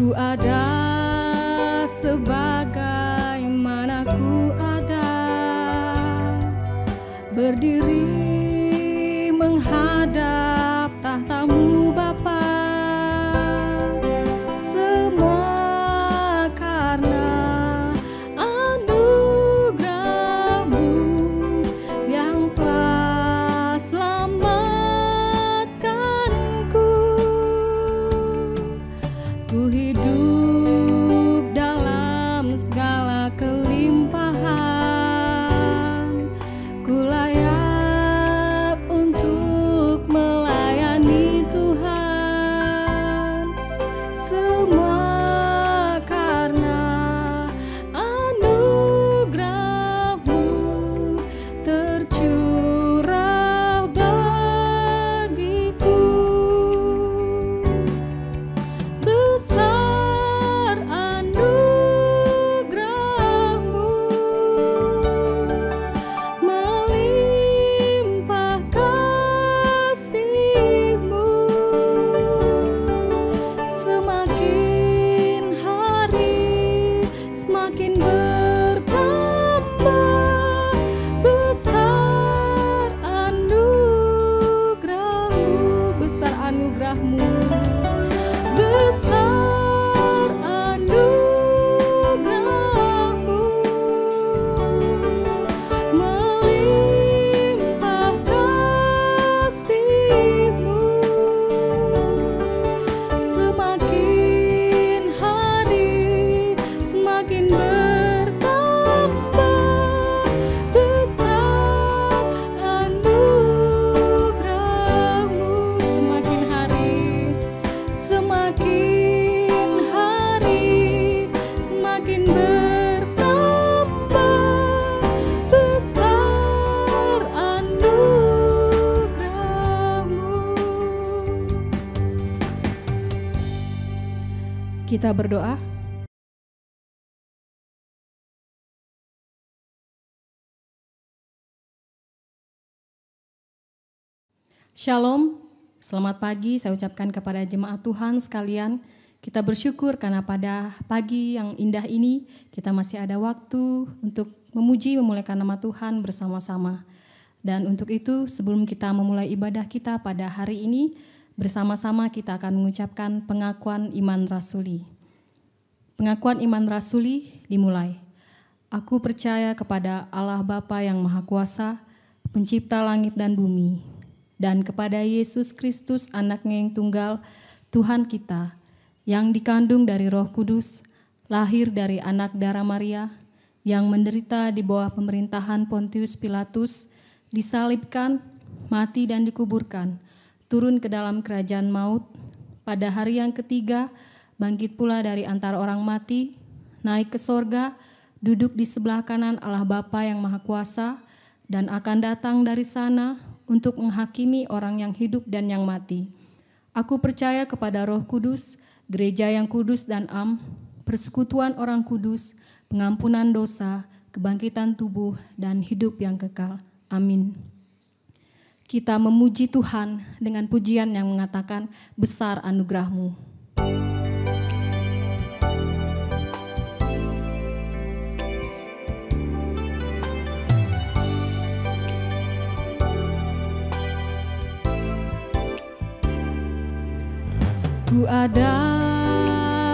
Ku ada sebagaimana ku ada, berdiri menghadap tahta-Mu Bapa. Semua karena anugerah-Mu yang telah selamatkanku. Ku hidup dalam segala kelimpahan, ku layak untuk melayani Tuhan. Semua karena anugerah-Mu tercurah bagiku. Besar anugerah-Mu, melimpah kasih-Mu. Semakin hari semakin bertambah. Besar anugerah-Mu, besar anugerah-Mu, besar anugerah-Mu, melimpah kasih-Mu. Semakin hari semakin bertambah. Besar anugerah-Mu, semakin hari semakin bertambah. Besar anugerah-Mu. Kita berdoa. Shalom, selamat pagi saya ucapkan kepada jemaat Tuhan sekalian. Kita bersyukur karena pada pagi yang indah ini kita masih ada waktu untuk memuji memuliakan nama Tuhan bersama-sama. Dan untuk itu sebelum kita memulai ibadah kita pada hari ini, bersama-sama kita akan mengucapkan pengakuan iman rasuli. Pengakuan iman rasuli dimulai. Aku percaya kepada Allah Bapa yang Maha Kuasa, pencipta langit dan bumi, dan kepada Yesus Kristus anaknya yang tunggal, Tuhan kita, yang dikandung dari Roh Kudus, lahir dari anak darah Maria, yang menderita di bawah pemerintahan Pontius Pilatus, disalibkan, mati dan dikuburkan, turun ke dalam kerajaan maut, pada hari yang ketiga bangkit pula dari antara orang mati, naik ke sorga, duduk di sebelah kanan Allah Bapa yang Maha Kuasa, dan akan datang dari sana untuk menghakimi orang yang hidup dan yang mati. Aku percaya kepada Roh Kudus, gereja yang kudus dan am, persekutuan orang kudus, pengampunan dosa, kebangkitan tubuh, dan hidup yang kekal. Amin. Kita memuji Tuhan dengan pujian yang mengatakan, besar anugerah-Mu. Ku ada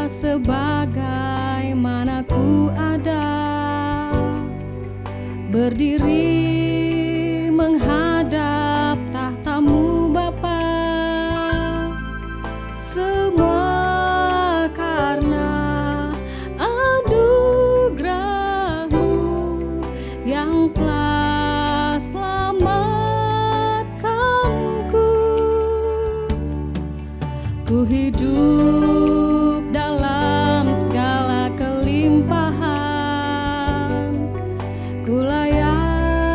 sebagaimana ku ada, berdiri menghadap tahta-Mu Bapa. Semua karena anugerah-Mu yang telah selamatkanku. Ku hidup dalam segala kelimpahan, ku layak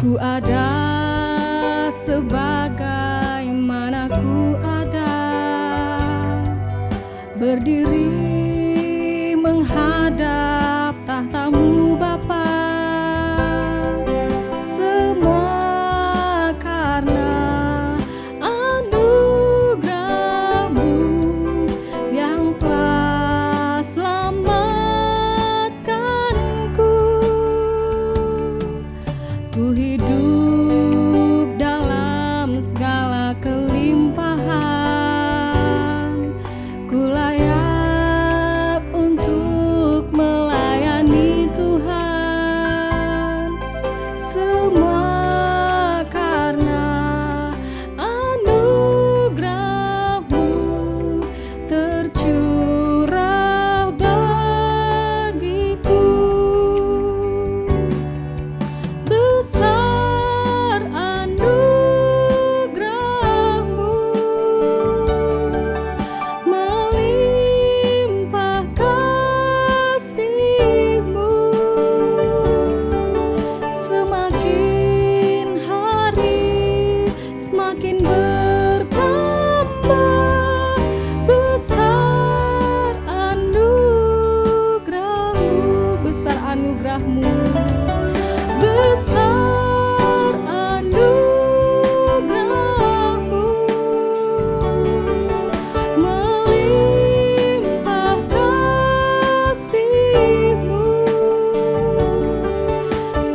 Ku ada sebagaimana ku ada, berdiri menghadap tahta-Mu Bapa. Semua karena anugerah-Mu yang telah selamatkanku. Ku hidup dalam segala kelimpahan, ku layak untuk melayani Tuhan. Semua karena anugerah-Mu tercurah bagiku. Besar anugerah-Mu, melimpah kasih-Mu. Semakin hari semakin bertambah. Besar anugerah-Mu, besar anugerah-Mu, besar anugerah-Mu, melimpah kasih-Mu.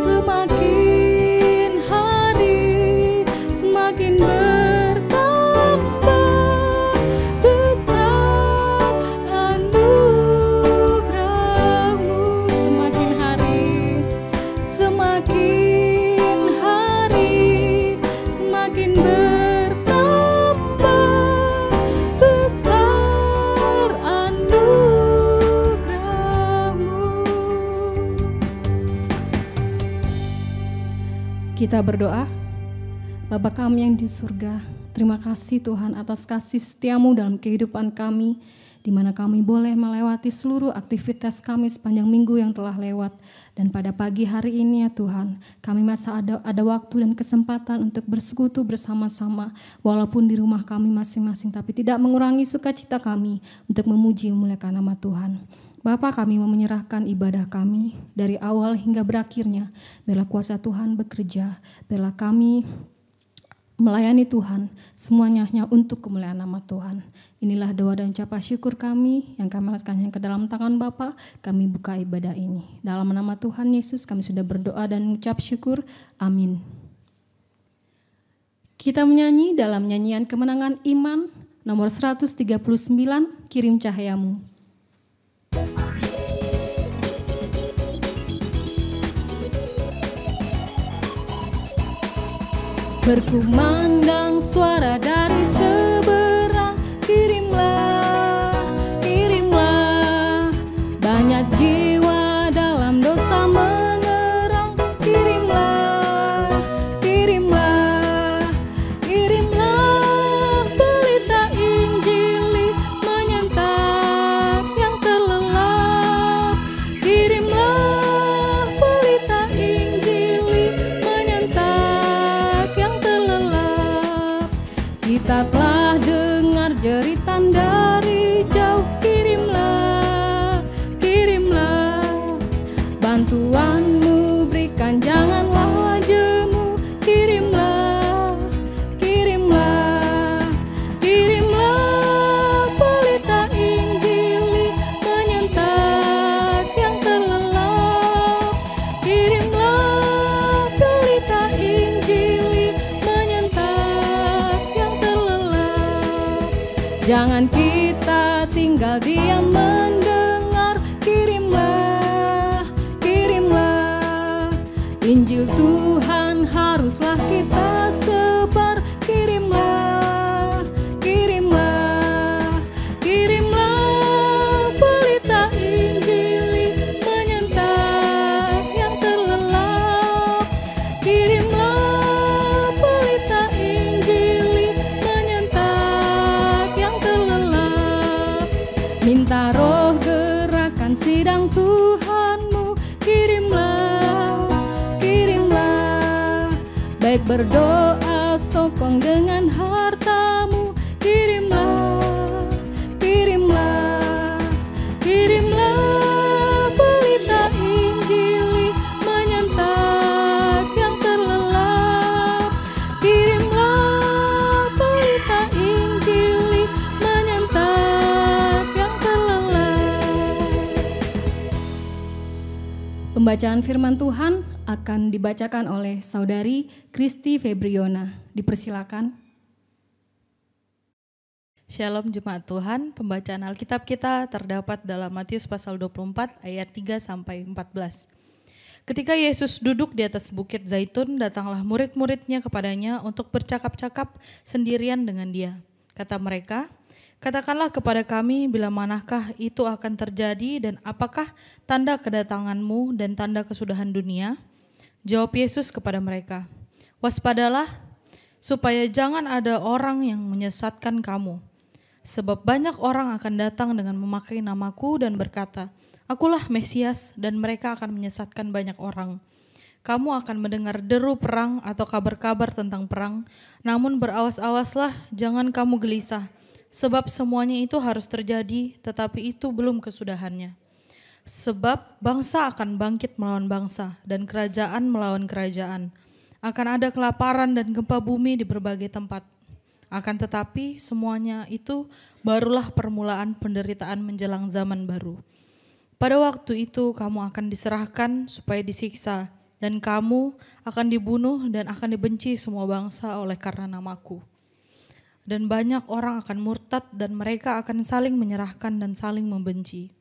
Semakin hari semakin bertambah. Besar anugerah-Mu, semakin hari semakin bertambah. Besar anugerah-Mu. Kita berdoa. Bapa kami yang di surga, terima kasih Tuhan atas kasih setia-Mu dalam kehidupan kami, di mana kami boleh melewati seluruh aktivitas kami sepanjang minggu yang telah lewat. Dan pada pagi hari ini ya Tuhan, kami masih ada waktu dan kesempatan untuk bersekutu bersama-sama, walaupun di rumah kami masing-masing, tapi tidak mengurangi sukacita kami untuk memuji memuliakan nama Tuhan. Bapa, kami mau menyerahkan ibadah kami dari awal hingga berakhirnya. Biarlah kuasa Tuhan bekerja, biarlah kami melayani Tuhan, semuanya hanya untuk kemuliaan nama Tuhan. Inilah doa dan ucapan syukur kami yang kami laskan ke dalam tangan Bapa. Kami buka ibadah ini. Dalam nama Tuhan Yesus kami sudah berdoa dan mengucap syukur. Amin. Kita menyanyi dalam nyanyian kemenangan iman nomor 139, Kirim Cahayamu. Berkumandang suara dari seberang, kirimlah, kirimlah. Banyak jiwa dalam dosa mengerang, kirimlah, kirimlah, kirimlah. Pelita Injili menyentak yang terlelap, kirimlah pelita Injili menyentak yang terlelap. Kita telah dengar jeritan dari jauh, kirimlah, kirimlah. Bantuan-Mu berikan, janganlah jemu, kirimlah, kirimlah, kirimlah. Pelita Injili menyentak yang terlelap, kirimlah pelita Injili menyentak yang terlelap. Jangan kita tinggal diam mendengar, kirimlah, kirimlah. Injil Tuhan haruslah kita sebar, kirimlah, kirimlah, kirimlah. Pelita Injili menyentak yang terlelap, kirimlah pelita Injili menyentak yang terlelap. Minta roh gerakan sidang Tuhan-Mu, kirimlah, kirimlah. baik berdoa, sokong dengan hartamu. Kirimlah, kirimlah, kirimlah berita Injili menyentak yang terlelap. Kirimlah berita Injili menyentak yang terlelap. Pembacaan firman Tuhan akan dibacakan oleh Saudari Kristi Febriona. Dipersilakan. Shalom jemaat Tuhan, pembacaan Alkitab kita terdapat dalam Matius pasal 24 ayat 3 sampai 14. Ketika Yesus duduk di atas bukit Zaitun, datanglah murid-muridnya kepadanya untuk bercakap-cakap sendirian dengan dia. Kata mereka, "Katakanlah kepada kami bila manakah itu akan terjadi dan apakah tanda kedatanganmu dan tanda kesudahan dunia?" Jawab Yesus kepada mereka, "Waspadalah supaya jangan ada orang yang menyesatkan kamu. Sebab banyak orang akan datang dengan memakai namaku dan berkata, 'Akulah Mesias,' dan mereka akan menyesatkan banyak orang. Kamu akan mendengar deru perang atau kabar-kabar tentang perang, namun berawas-awaslah, jangan kamu gelisah, sebab semuanya itu harus terjadi, tetapi itu belum kesudahannya. Sebab bangsa akan bangkit melawan bangsa, dan kerajaan melawan kerajaan. Akan ada kelaparan dan gempa bumi di berbagai tempat. Akan tetapi semuanya itu barulah permulaan penderitaan menjelang zaman baru. Pada waktu itu kamu akan diserahkan supaya disiksa, dan kamu akan dibunuh dan akan dibenci semua bangsa oleh karena namaku. Dan banyak orang akan murtad dan mereka akan saling menyerahkan dan saling membenci.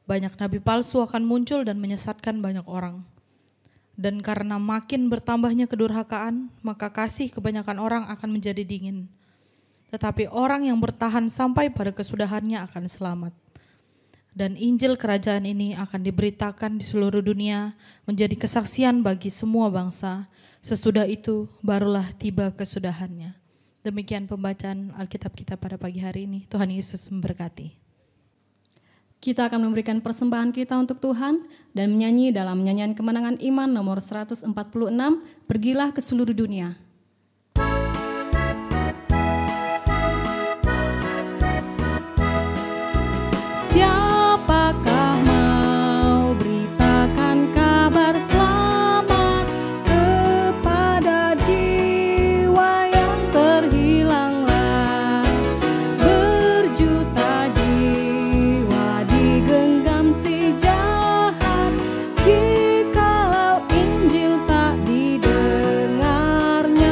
Banyak nabi palsu akan muncul dan menyesatkan banyak orang. Dan karena makin bertambahnya kedurhakaan, maka kasih kebanyakan orang akan menjadi dingin. Tetapi orang yang bertahan sampai pada kesudahannya akan selamat. Dan Injil kerajaan ini akan diberitakan di seluruh dunia, menjadi kesaksian bagi semua bangsa. Sesudah itu barulah tiba kesudahannya." Demikian pembacaan Alkitab kita pada pagi hari ini. Tuhan Yesus memberkati. Kita akan memberikan persembahan kita untuk Tuhan dan menyanyi dalam nyanyian kemenangan iman nomor 146, "Pergilah ke seluruh dunia." Siapakah mau beritakan kabar selamat kepada jiwa yang terhilanglah? Berjuta jiwa digenggam si jahat, jikalau Injil tak didengarnya.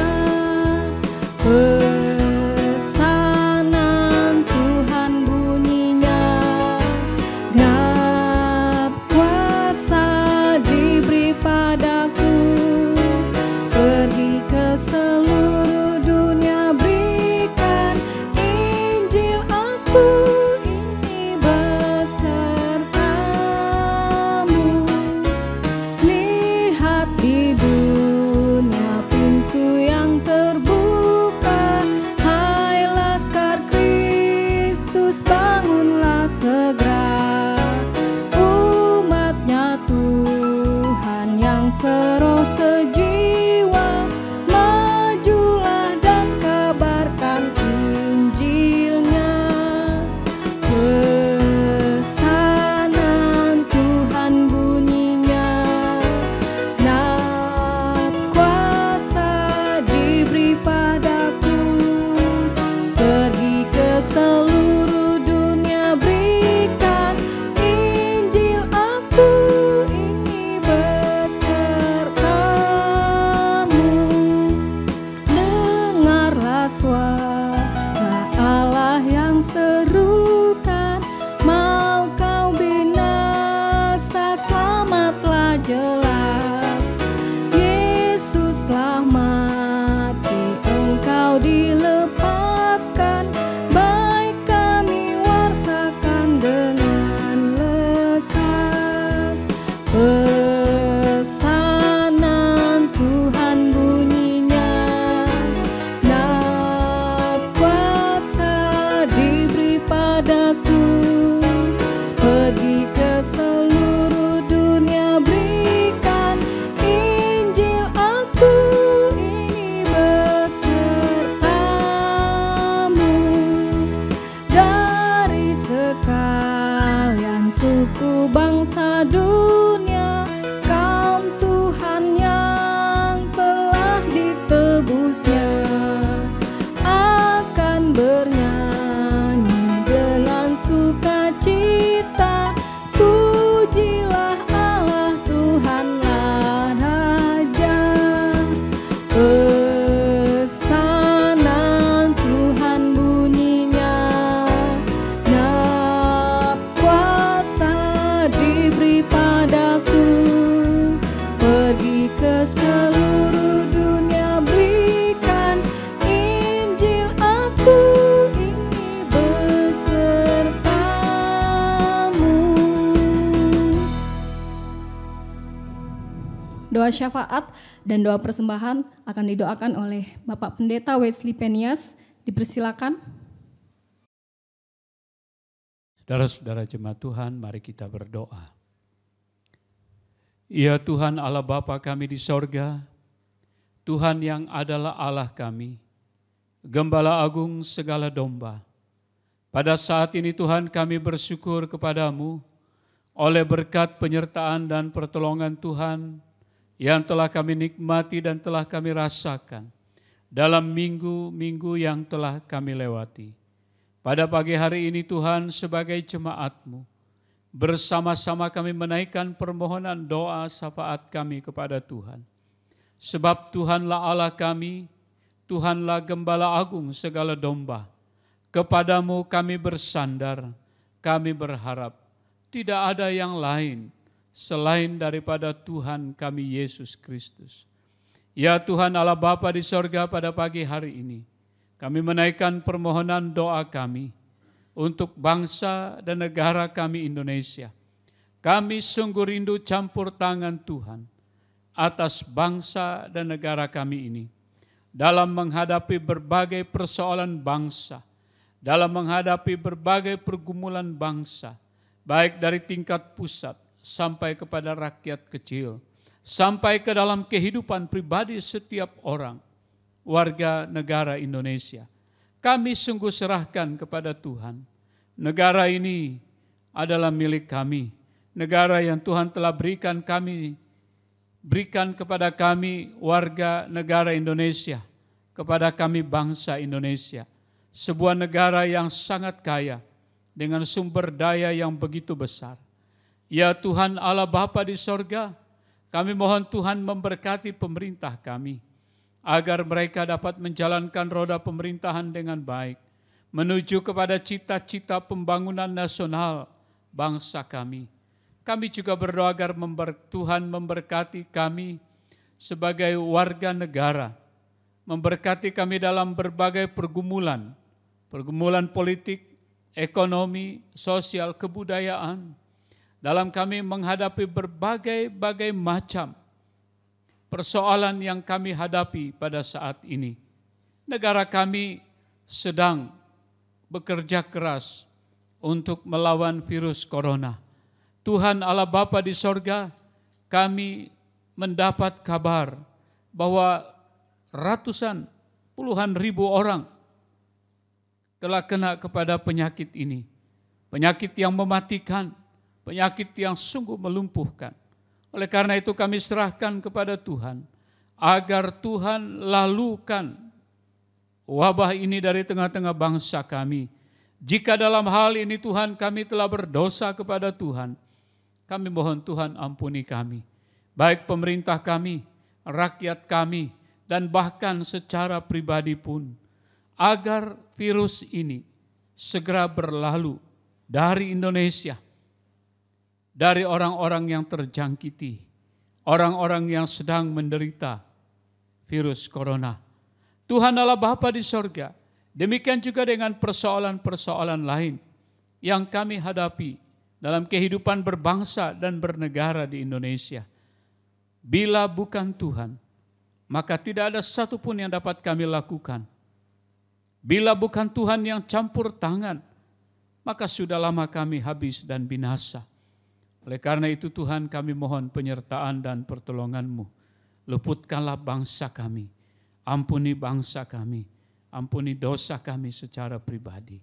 doa syafaat dan doa persembahan akan didoakan oleh Bapak Pendeta Wesley Penias. Dipersilakan. Saudara-saudara jemaat Tuhan, mari kita berdoa. Ya Tuhan Allah Bapa kami di sorga, Tuhan yang adalah Allah kami, Gembala Agung segala domba. Pada saat ini Tuhan kami bersyukur kepadamu oleh berkat penyertaan dan pertolongan Tuhan yang telah kami nikmati dan telah kami rasakan dalam minggu-minggu yang telah kami lewati. Pada pagi hari ini Tuhan sebagai jemaat-Mu, bersama-sama kami menaikkan permohonan doa syafaat kami kepada Tuhan. Sebab Tuhanlah Allah kami, Tuhanlah Gembala Agung segala domba. Kepadamu kami bersandar, kami berharap. Tidak ada yang lain selain daripada Tuhan kami Yesus Kristus. Ya Tuhan Allah Bapa di sorga, pada pagi hari ini, kami menaikkan permohonan doa kami untuk bangsa dan negara kami Indonesia. Kami sungguh rindu campur tangan Tuhan atas bangsa dan negara kami ini dalam menghadapi berbagai persoalan bangsa, dalam menghadapi berbagai pergumulan bangsa, baik dari tingkat pusat sampai kepada rakyat kecil, sampai ke dalam kehidupan pribadi setiap orang, warga negara Indonesia. Kami sungguh serahkan kepada Tuhan. Negara ini adalah milik kami. Negara yang Tuhan telah berikan kepada kami warga negara Indonesia, kepada kami bangsa Indonesia. Sebuah negara yang sangat kaya dengan sumber daya yang begitu besar. Ya Tuhan Allah Bapa di sorga, kami mohon Tuhan memberkati pemerintah kami, agar mereka dapat menjalankan roda pemerintahan dengan baik, menuju kepada cita-cita pembangunan nasional bangsa kami. Kami juga berdoa agar Tuhan memberkati kami sebagai warga negara, memberkati kami dalam berbagai pergumulan politik, ekonomi, sosial, kebudayaan, dalam kami menghadapi berbagai macam persoalan yang kami hadapi pada saat ini. Negara kami sedang bekerja keras untuk melawan virus corona. Tuhan Allah Bapa di sorga, kami mendapat kabar bahwa puluhan ribu orang telah kena kepada penyakit ini. Penyakit yang mematikan, penyakit yang sungguh melumpuhkan. Oleh karena itu kami serahkan kepada Tuhan, agar Tuhan lalukan wabah ini dari tengah-tengah bangsa kami. Jika dalam hal ini Tuhan kami telah berdosa kepada Tuhan, kami mohon Tuhan ampuni kami. Baik pemerintah kami, rakyat kami, dan bahkan secara pribadi pun. Agar virus ini segera berlalu dari Indonesia, dari orang-orang yang terjangkiti, orang-orang yang sedang menderita virus corona. Tuhan Allah Bapa di sorga, demikian juga dengan persoalan-persoalan lain yang kami hadapi dalam kehidupan berbangsa dan bernegara di Indonesia. Bila bukan Tuhan, maka tidak ada satupun yang dapat kami lakukan. Bila bukan Tuhan yang campur tangan, maka sudah lama kami habis dan binasa. Oleh karena itu Tuhan, kami mohon penyertaan dan pertolongan-Mu. Luputkanlah bangsa kami, ampuni bangsa kami, ampuni dosa kami secara pribadi.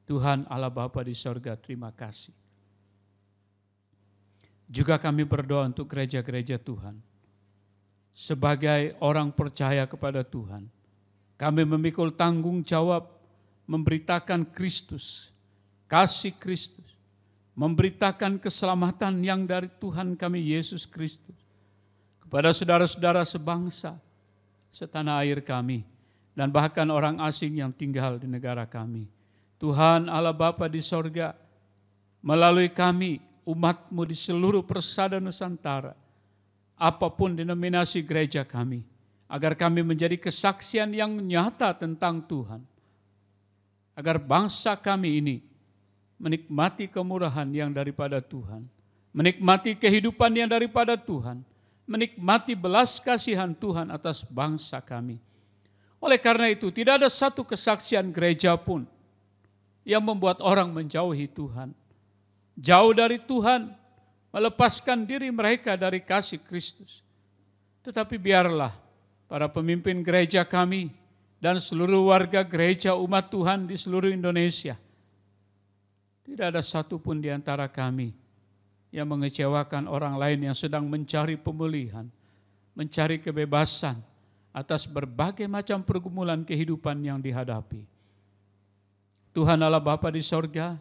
Tuhan Allah Bapa di sorga, terima kasih. Juga kami berdoa untuk gereja-gereja Tuhan. Sebagai orang percaya kepada Tuhan, kami memikul tanggung jawab memberitakan Kristus, kasih Kristus, memberitakan keselamatan yang dari Tuhan kami Yesus Kristus kepada saudara-saudara sebangsa, setanah air kami, dan bahkan orang asing yang tinggal di negara kami. Tuhan Allah Bapa di sorga, melalui kami, umat-Mu di seluruh persada Nusantara, apapun denominasi gereja kami, agar kami menjadi kesaksian yang nyata tentang Tuhan. Agar bangsa kami ini menikmati kemurahan yang daripada Tuhan, menikmati kehidupan yang daripada Tuhan, menikmati belas kasihan Tuhan atas bangsa kami. Oleh karena itu, tidak ada satu kesaksian gereja pun yang membuat orang menjauhi Tuhan. Jauh dari Tuhan, melepaskan diri mereka dari kasih Kristus. Tetapi biarlah para pemimpin gereja kami dan seluruh warga gereja umat Tuhan di seluruh Indonesia, tidak ada satupun di antara kami yang mengecewakan orang lain yang sedang mencari pemulihan, mencari kebebasan atas berbagai macam pergumulan kehidupan yang dihadapi. Tuhan Allah Bapa di sorga,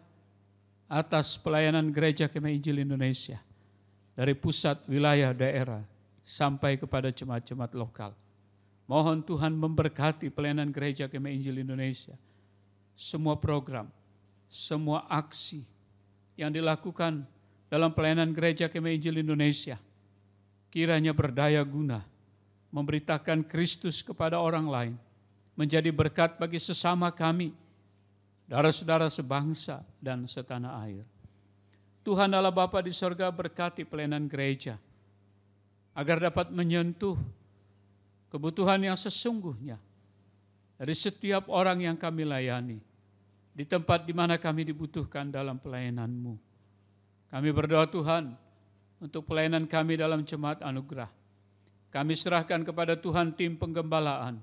atas pelayanan Gereja Kemah Injil Indonesia, dari pusat wilayah daerah sampai kepada jemaat-jemaat lokal. Mohon Tuhan memberkati pelayanan Gereja Kemah Injil Indonesia. Semua program, semua aksi yang dilakukan dalam pelayanan Gereja Kemah Injil Indonesia, kiranya berdaya guna, memberitakan Kristus kepada orang lain, menjadi berkat bagi sesama kami, saudara-saudara sebangsa dan setanah air. Tuhan Allah Bapa di sorga berkati pelayanan gereja, agar dapat menyentuh kebutuhan yang sesungguhnya dari setiap orang yang kami layani, di tempat di mana kami dibutuhkan dalam pelayanan-Mu. Kami berdoa Tuhan, untuk pelayanan kami dalam jemaat anugerah. Kami serahkan kepada Tuhan tim penggembalaan,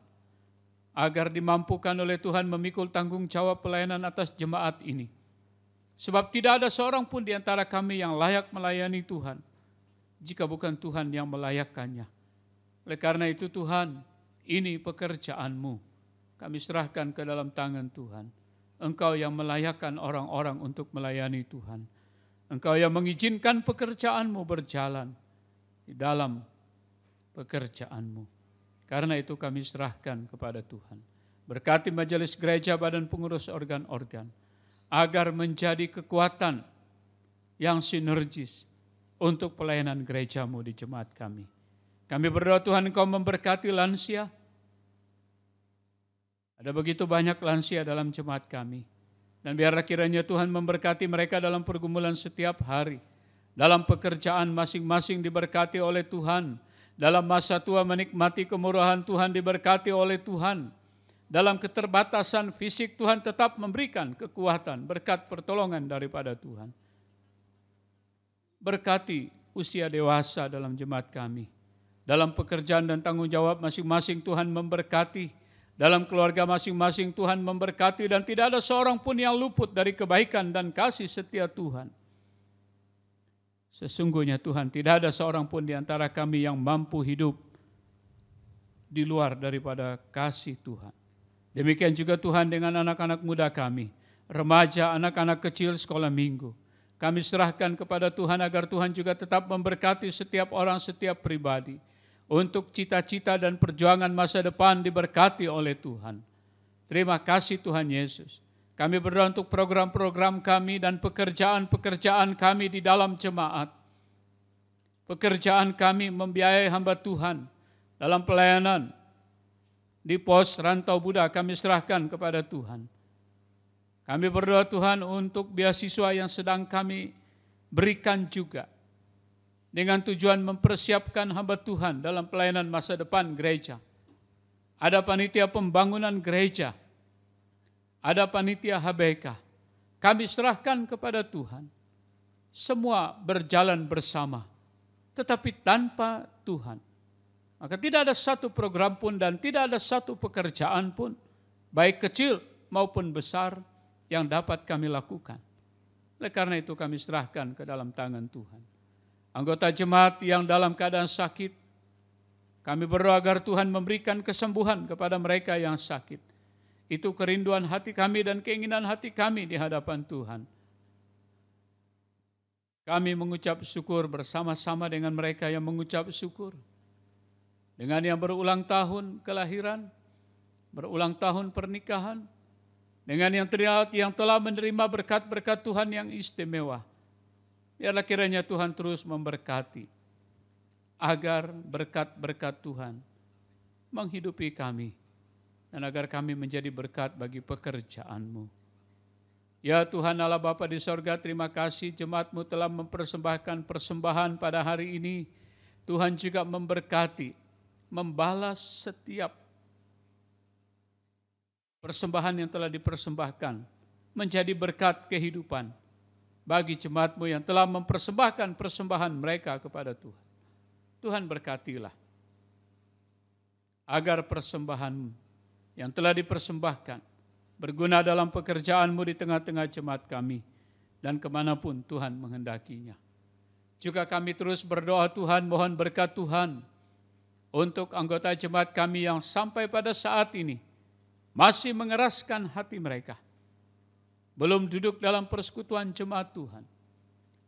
agar dimampukan oleh Tuhan memikul tanggung jawab pelayanan atas jemaat ini. Sebab tidak ada seorang pun di antara kami yang layak melayani Tuhan, jika bukan Tuhan yang melayakkannya. Oleh karena itu Tuhan, ini pekerjaan-Mu. Kami serahkan ke dalam tangan Tuhan. Engkau yang melayakkan orang-orang untuk melayani Tuhan. Engkau yang mengizinkan pekerjaan-Mu berjalan di dalam pekerjaan-Mu. Karena itu kami serahkan kepada Tuhan. Berkati majelis gereja, badan pengurus organ-organ, agar menjadi kekuatan yang sinergis untuk pelayanan gereja-Mu di jemaat kami. Kami berdoa Tuhan, Engkau memberkati lansia. Ada begitu banyak lansia dalam jemaat kami. Dan biarlah kiranya Tuhan memberkati mereka dalam pergumulan setiap hari. Dalam pekerjaan masing-masing diberkati oleh Tuhan. Dalam masa tua menikmati kemurahan Tuhan diberkati oleh Tuhan. Dalam keterbatasan fisik Tuhan tetap memberikan kekuatan, berkat pertolongan daripada Tuhan. Berkati usia dewasa dalam jemaat kami. Dalam pekerjaan dan tanggung jawab masing-masing Tuhan memberkati. Dalam keluarga masing-masing Tuhan memberkati, dan tidak ada seorang pun yang luput dari kebaikan dan kasih setia Tuhan. Sesungguhnya Tuhan, tidak ada seorang pun di antara kami yang mampu hidup di luar daripada kasih Tuhan. Demikian juga Tuhan dengan anak-anak muda kami, remaja, anak-anak kecil sekolah minggu. Kami serahkan kepada Tuhan agar Tuhan juga tetap memberkati setiap orang, setiap pribadi. Untuk cita-cita dan perjuangan masa depan diberkati oleh Tuhan. Terima kasih Tuhan Yesus. Kami berdoa untuk program-program kami dan pekerjaan-pekerjaan kami di dalam jemaat. Pekerjaan kami membiayai hamba Tuhan dalam pelayanan di pos Rantau Buddha, kami serahkan kepada Tuhan. Kami berdoa Tuhan untuk beasiswa yang sedang kami berikan juga, dengan tujuan mempersiapkan hamba Tuhan dalam pelayanan masa depan gereja. Ada panitia pembangunan gereja, ada panitia HBK. Kami serahkan kepada Tuhan. Semua berjalan bersama, tetapi tanpa Tuhan, maka tidak ada satu program pun dan tidak ada satu pekerjaan pun, baik kecil maupun besar, yang dapat kami lakukan. Oleh karena itu kami serahkan ke dalam tangan Tuhan. Anggota jemaat yang dalam keadaan sakit, kami berdoa agar Tuhan memberikan kesembuhan kepada mereka yang sakit. Itu kerinduan hati kami dan keinginan hati kami di hadapan Tuhan. Kami mengucap syukur bersama-sama dengan mereka yang mengucap syukur. Dengan yang berulang tahun kelahiran, berulang tahun pernikahan, dengan yang telah menerima berkat-berkat Tuhan yang istimewa. Biarlah kiranya Tuhan terus memberkati, agar berkat-berkat Tuhan menghidupi kami, dan agar kami menjadi berkat bagi pekerjaan-Mu. Ya Tuhan Allah Bapa di sorga, terima kasih jemaat-Mu telah mempersembahkan persembahan pada hari ini. Tuhan juga memberkati, membalas setiap persembahan yang telah dipersembahkan menjadi berkat kehidupan bagi jemaat-Mu yang telah mempersembahkan persembahan mereka kepada Tuhan. Tuhan berkatilah agar persembahan yang telah dipersembahkan berguna dalam pekerjaan-Mu di tengah-tengah jemaat kami dan kemanapun Tuhan menghendakinya. Juga kami terus berdoa Tuhan, mohon berkat Tuhan untuk anggota jemaat kami yang sampai pada saat ini masih mengeraskan hati mereka. Belum duduk dalam persekutuan jemaat Tuhan.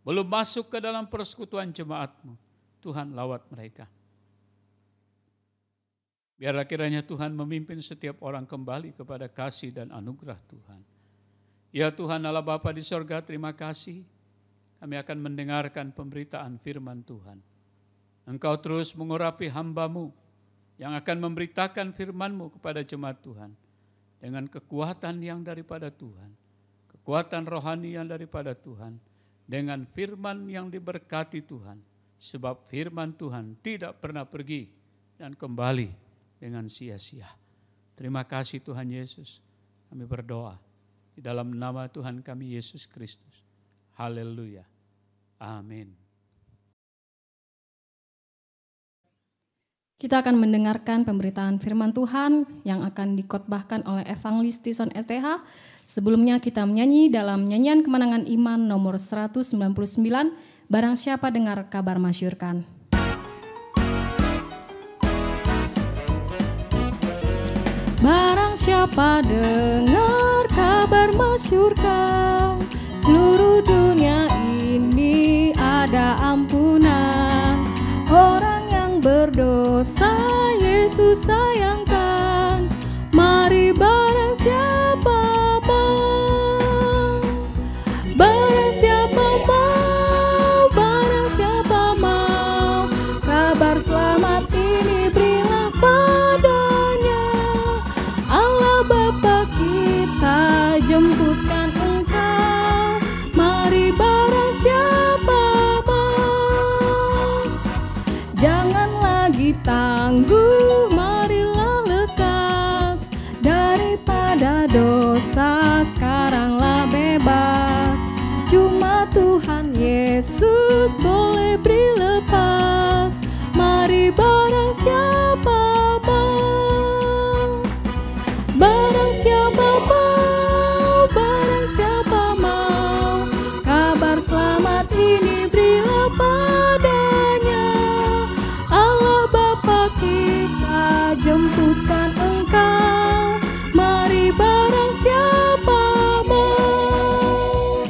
Belum masuk ke dalam persekutuan jemaat-Mu. Tuhan lawat mereka. Biarlah kiranya Tuhan memimpin setiap orang kembali kepada kasih dan anugerah Tuhan. Ya Tuhan Allah Bapa di sorga, terima kasih. Kami akan mendengarkan pemberitaan firman Tuhan. Engkau terus mengurapi hamba-Mu yang akan memberitakan firman-Mu kepada jemaat Tuhan. Dengan kekuatan yang daripada Tuhan. Kekuatan rohani yang daripada Tuhan, dengan firman yang diberkati Tuhan, sebab firman Tuhan tidak pernah pergi dan kembali dengan sia-sia. Terima kasih Tuhan Yesus, kami berdoa di dalam nama Tuhan kami Yesus Kristus. Haleluya. Amin. Kita akan mendengarkan pemberitaan firman Tuhan yang akan dikotbahkan oleh Evangelis Tison STH. Sebelumnya kita menyanyi dalam nyanyian Kemenangan Iman nomor 199, Barang Siapa Dengar Kabar Masyurkan. Barang siapa dengar kabar masyurkan, seluruh dunia ini ada ampunan. Orang yang berdosa Yesus sayangkan, mari barang siapa mau, barang siapa mau, barang siapa mau, kabar selamat ini berilah padanya. Allah Bapa kita jemputkan engkau, mari barang siapa mau. Jangan lagi tangguh, marilah lekas daripada dosa, sekaranglah bebas. Cuma Tuhan Yesus boleh beri lepas, mari barang siapa mau, barang siapa mau, barang siapa mau, kabar selamat ini berilah padanya. Allah Bapa kita jemputkan engkau, mari barang siapa mau,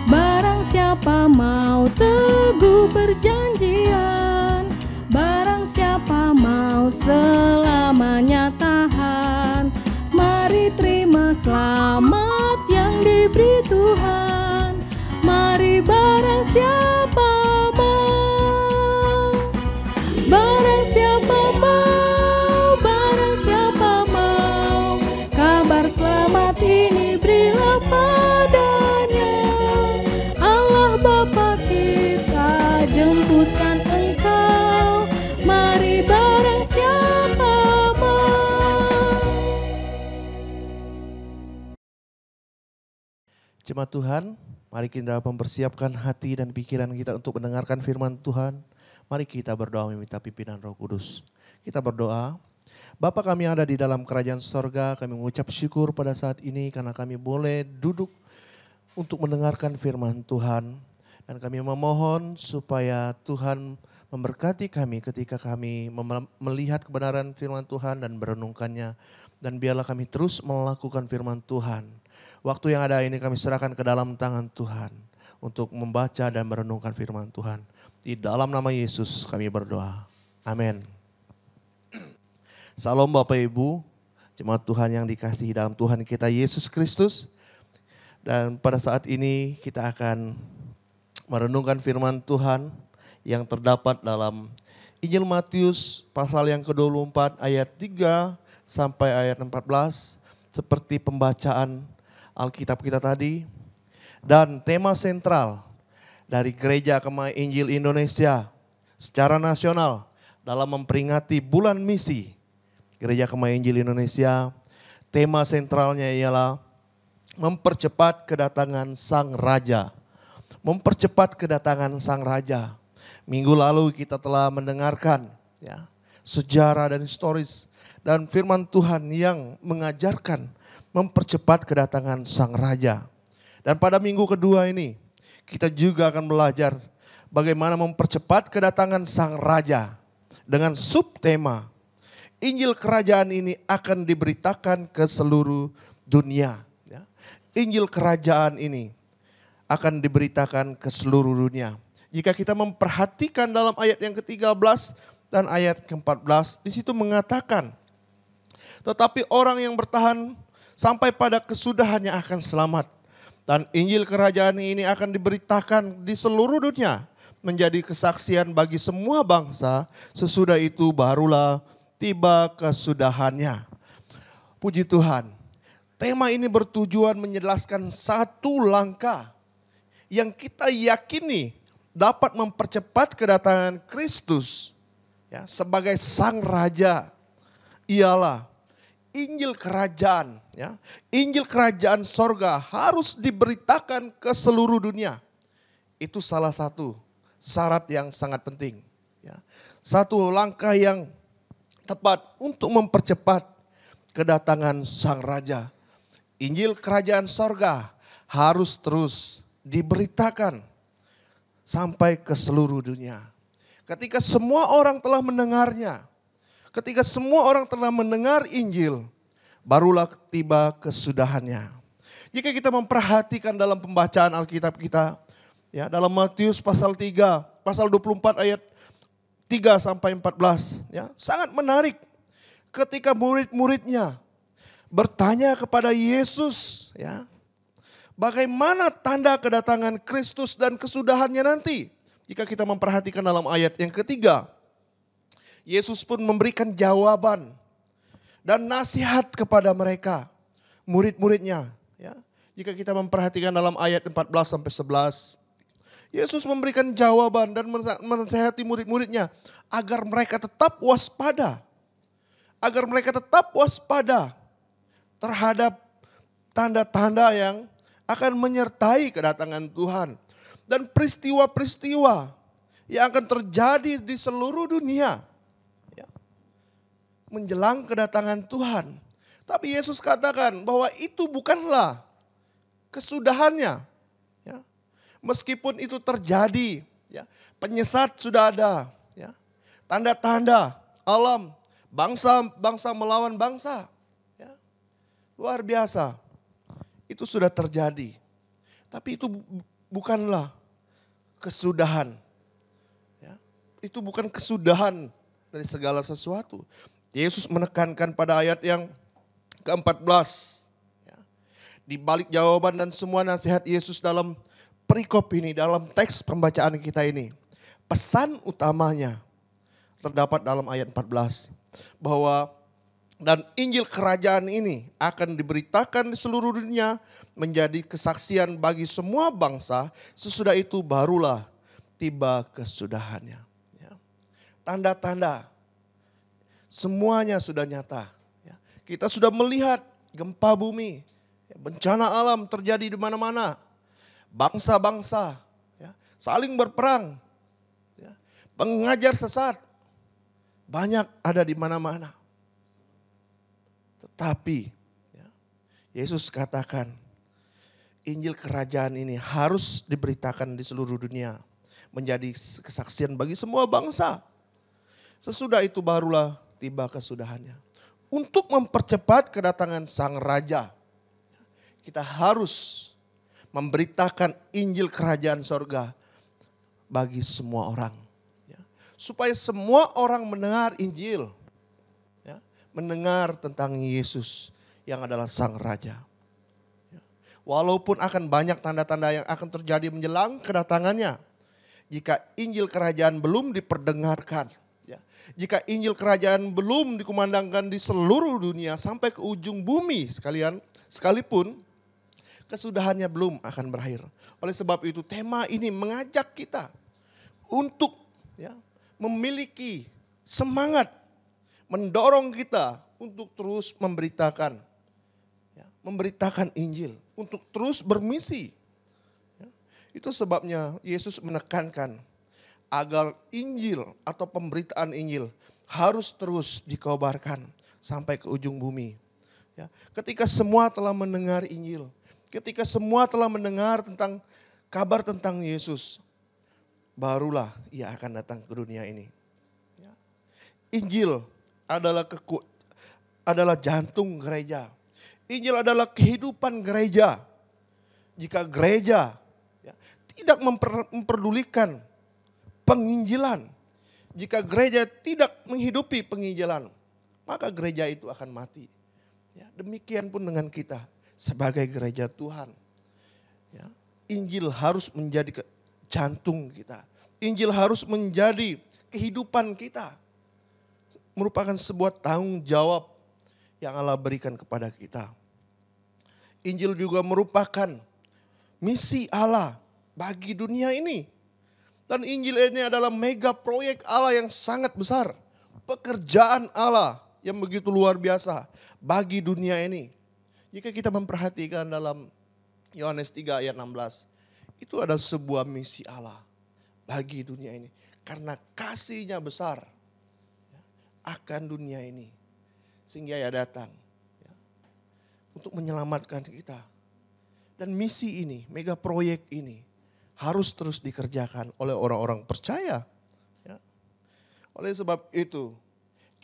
barang siapa mau teguh perjanjian, barang siapa mau selamanya tahan, mari terima selamat yang diberi Tuhan, mari barang siapa mau, barang siapa mau, barang siapa mau, kabar selamat ini berilah padanya. Allah Bapa kita jemputkan engkau, mari barang siapa mau. Jemaat Tuhan, mari kita mempersiapkan hati dan pikiran kita untuk mendengarkan firman Tuhan. Mari kita berdoa meminta pimpinan Roh Kudus. Kita berdoa. Bapa kami yang ada di dalam kerajaan sorga, kami mengucap syukur pada saat ini karena kami boleh duduk untuk mendengarkan firman Tuhan. Dan kami memohon supaya Tuhan memberkati kami ketika kami melihat kebenaran firman Tuhan dan merenungkannya. Dan biarlah kami terus melakukan firman Tuhan. Waktu yang ada ini kami serahkan ke dalam tangan Tuhan untuk membaca dan merenungkan firman Tuhan. Di dalam nama Yesus kami berdoa. Amin. Salam Bapak Ibu, jemaat Tuhan yang dikasihi dalam Tuhan kita Yesus Kristus. Dan pada saat ini kita akan merenungkan firman Tuhan yang terdapat dalam Injil Matius pasal yang ke-24 ayat 3 sampai ayat 14. Seperti pembacaan Alkitab kita tadi. Dan tema sentral dari Gereja Kemah Injil Indonesia secara nasional dalam memperingati bulan misi Gereja Kemah Injil Indonesia, tema sentralnya ialah mempercepat kedatangan Sang Raja. Mempercepat kedatangan Sang Raja. Minggu lalu kita telah mendengarkan sejarah dan historis dan firman Tuhan yang mengajarkan mempercepat kedatangan Sang Raja. Dan pada minggu kedua ini kita juga akan belajar bagaimana mempercepat kedatangan Sang Raja dengan subtema Injil Kerajaan ini akan diberitakan ke seluruh dunia. Injil Kerajaan ini akan diberitakan ke seluruh dunia. Jika kita memperhatikan dalam ayat yang ke-13 dan ayat ke-14, di situ mengatakan, tetapi orang yang bertahan sampai pada kesudahannya akan selamat. Dan Injil Kerajaan ini akan diberitakan di seluruh dunia, menjadi kesaksian bagi semua bangsa, sesudah itu barulah tiba kesudahannya. Puji Tuhan. Tema ini bertujuan menjelaskan satu langkah yang kita yakini dapat mempercepat kedatangan Kristus sebagai Sang Raja. Ialah Injil Kerajaan. Injil Kerajaan sorga harus diberitakan ke seluruh dunia. Itu salah satu syarat yang sangat penting. Satu langkah yang tepat untuk mempercepat kedatangan Sang Raja. Injil Kerajaan sorga harus terus diberitakan sampai ke seluruh dunia. Ketika semua orang telah mendengarnya, ketika semua orang telah mendengar Injil, barulah tiba kesudahannya. Jika kita memperhatikan dalam pembacaan Alkitab kita, dalam Matius pasal 3, pasal 24 ayat 3 sampai 14, sangat menarik. Ketika murid-muridnya bertanya kepada Yesus, bagaimana tanda kedatangan Kristus dan kesudahannya nanti? Jika kita memperhatikan dalam ayat yang ketiga, Yesus pun memberikan jawaban dan nasihat kepada mereka, murid-muridnya. Jika kita memperhatikan dalam ayat 14 sampai 11, Yesus memberikan jawaban dan menasihati murid-muridnya agar mereka tetap waspada. Agar mereka tetap waspada terhadap tanda-tanda yang akan menyertai kedatangan Tuhan. Dan peristiwa-peristiwa yang akan terjadi di seluruh dunia menjelang kedatangan Tuhan. Tapi Yesus katakan bahwa itu bukanlah kesudahannya. Meskipun itu terjadi, penyesat sudah ada, tanda-tanda alam, bangsa melawan bangsa. Luar biasa. Itu sudah terjadi. Tapi itu bukanlah kesudahan. Itu bukan kesudahan dari segala sesuatu. Yesus menekankan pada ayat yang ke-14. Di balik jawaban dan semua nasihat Yesus dalam perikop ini, dalam teks pembacaan kita ini, pesan utamanya terdapat dalam ayat 14. Bahwa dan Injil Kerajaan ini akan diberitakan di seluruh dunia menjadi kesaksian bagi semua bangsa, sesudah itu barulah tiba kesudahannya. Tanda-tanda semuanya sudah nyata. Kita sudah melihat gempa bumi, bencana alam terjadi di mana-mana. Bangsa-bangsa saling berperang, pengajar sesat banyak ada di mana-mana. Tetapi Yesus katakan Injil Kerajaan ini harus diberitakan di seluruh dunia, menjadi kesaksian bagi semua bangsa. Sesudah itu barulah tiba kesudahannya. Untuk mempercepat kedatangan Sang Raja, kita harus memberitakan Injil Kerajaan sorga bagi semua orang. Supaya semua orang mendengar Injil. Mendengar tentang Yesus yang adalah Sang Raja. Walaupun akan banyak tanda-tanda yang akan terjadi menjelang kedatangannya. Jika Injil Kerajaan belum diperdengarkan. Jika Injil Kerajaan belum dikumandangkan di seluruh dunia sampai ke ujung bumi sekalipun kesudahannya belum akan berakhir. Oleh sebab itu tema ini mengajak kita untuk memiliki semangat mendorong kita untuk terus memberitakan, memberitakan Injil, untuk terus bermisi. Itu sebabnya Yesus menekankan agar Injil atau pemberitaan Injil harus terus dikobarkan sampai ke ujung bumi. Ketika semua telah mendengar Injil, ketika semua telah mendengar tentang kabar tentang Yesus, barulah ia akan datang ke dunia ini. Injil adalah jantung gereja. Injil adalah kehidupan gereja. Jika gereja tidak memperdulikan penginjilan, jika gereja tidak menghidupi penginjilan, maka gereja itu akan mati. Demikian pun dengan kita sebagai gereja Tuhan. Injil harus menjadi jantung kita. Injil harus menjadi kehidupan kita. Merupakan sebuah tanggung jawab yang Allah berikan kepada kita. Injil juga merupakan misi Allah bagi dunia ini. Dan Injil ini adalah mega proyek Allah yang sangat besar. Pekerjaan Allah yang begitu luar biasa bagi dunia ini. Jika kita memperhatikan dalam Yohanes 3 ayat 16, itu adalah sebuah misi Allah bagi dunia ini. Karena kasih-Nya besar akan dunia ini. Sehingga Ia datang untuk menyelamatkan kita. Dan misi ini, mega proyek ini harus terus dikerjakan oleh orang-orang percaya. Oleh sebab itu,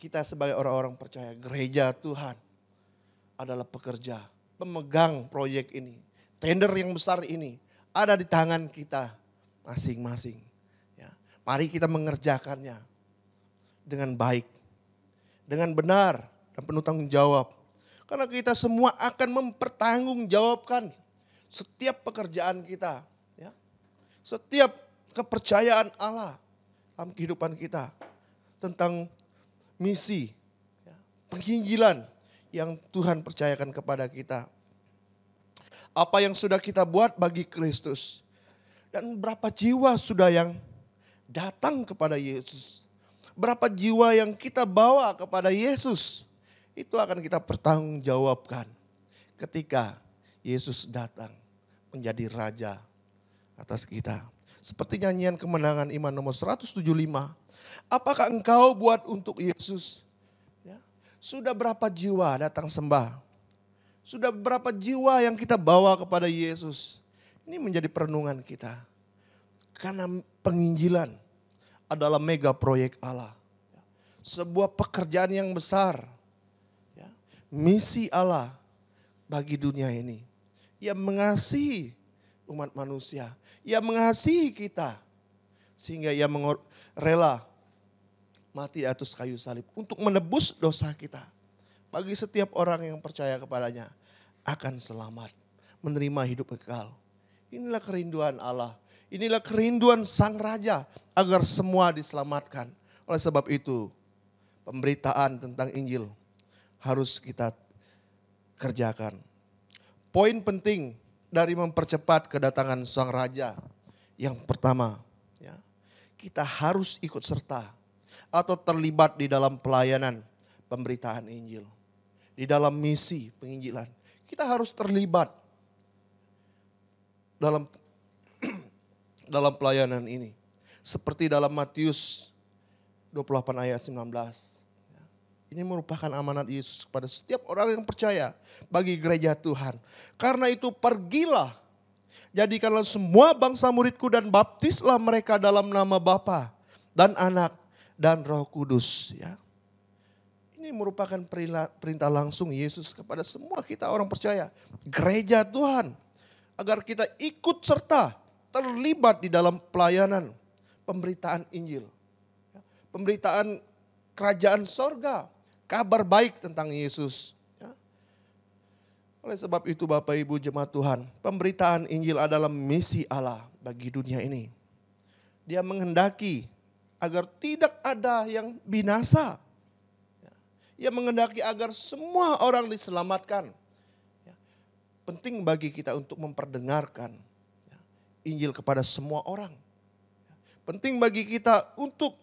kita sebagai orang-orang percaya, gereja Tuhan adalah pekerja, pemegang proyek ini. Tender yang besar ini ada di tangan kita masing-masing. Mari kita mengerjakannya dengan baik, dengan benar dan penuh tanggung jawab. Karena kita semua akan mempertanggungjawabkan setiap pekerjaan kita. Setiap kepercayaan Allah dalam kehidupan kita. Tentang misi, penginjilan yang Tuhan percayakan kepada kita. Apa yang sudah kita buat bagi Kristus. Dan berapa jiwa sudah yang datang kepada Yesus. Berapa jiwa yang kita bawa kepada Yesus. Itu akan kita pertanggungjawabkan ketika Yesus datang menjadi Raja atas kita. Seperti nyanyian kemenangan iman nomor 175. Apakah engkau buat untuk Yesus? Sudah berapa jiwa datang sembah? Sudah berapa jiwa yang kita bawa kepada Yesus? Ini menjadi perenungan kita. Karena penginjilan adalah mega proyek Allah. Sebuah pekerjaan yang besar. Misi Allah bagi dunia ini. Ia mengasihi umat manusia. Ia mengasihi kita. Sehingga ia rela mati di atas kayu salib untuk menebus dosa kita. Bagi setiap orang yang percaya kepadanya akan selamat, menerima hidup kekal. Inilah kerinduan Allah. Inilah kerinduan Sang Raja agar semua diselamatkan. Oleh sebab itu, pemberitaan tentang Injil harus kita kerjakan. Poin penting dari mempercepat kedatangan Sang Raja. Yang pertama, kita harus ikut serta atau terlibat di dalam pelayanan pemberitaan Injil. Di dalam misi penginjilan. Kita harus terlibat dalam pelayanan ini. Seperti dalam Matius 28 ayat 19. Ini merupakan amanat Yesus kepada setiap orang yang percaya bagi gereja Tuhan. Karena itu pergilah, jadikanlah semua bangsa muridku dan baptislah mereka dalam nama Bapa dan Anak dan Roh Kudus. Ini merupakan perintah langsung Yesus kepada semua kita orang percaya. Gereja Tuhan. Agar kita ikut serta terlibat di dalam pelayanan pemberitaan Injil. Pemberitaan kerajaan sorga. Kabar baik tentang Yesus. Oleh sebab itu Bapak Ibu jemaat Tuhan. Pemberitaan Injil adalah misi Allah bagi dunia ini. Dia menghendaki agar tidak ada yang binasa. Ia menghendaki agar semua orang diselamatkan. Penting bagi kita untuk memperdengarkan Injil kepada semua orang. Penting bagi kita untuk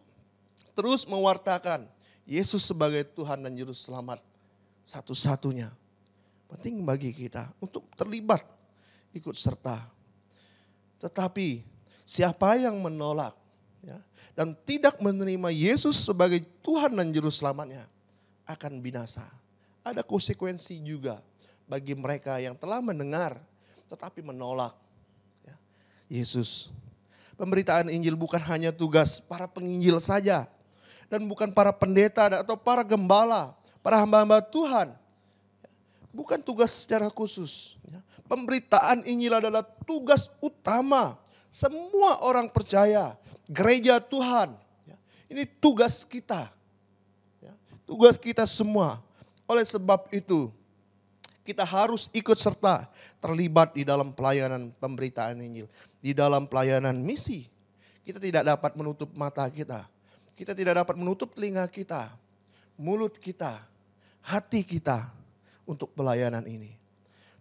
terus mewartakan Yesus sebagai Tuhan dan Juru Selamat satu-satunya. Penting bagi kita untuk terlibat, ikut serta. Tetapi siapa yang menolak dan tidak menerima Yesus sebagai Tuhan dan Juru Selamatnya akan binasa. Ada konsekuensi juga bagi mereka yang telah mendengar tetapi menolak Yesus. Pemberitaan Injil bukan hanya tugas para penginjil saja. Dan bukan para pendeta atau para gembala, para hamba-hamba Tuhan. Bukan tugas secara khusus. Pemberitaan Injil adalah tugas utama semua orang percaya, gereja Tuhan. Ini tugas kita. Tugas kita semua. Oleh sebab itu, kita harus ikut serta terlibat di dalam pelayanan pemberitaan Injil. Di dalam pelayanan misi. Kita tidak dapat menutup mata kita. Kita tidak dapat menutup telinga kita, mulut kita, hati kita untuk pelayanan ini.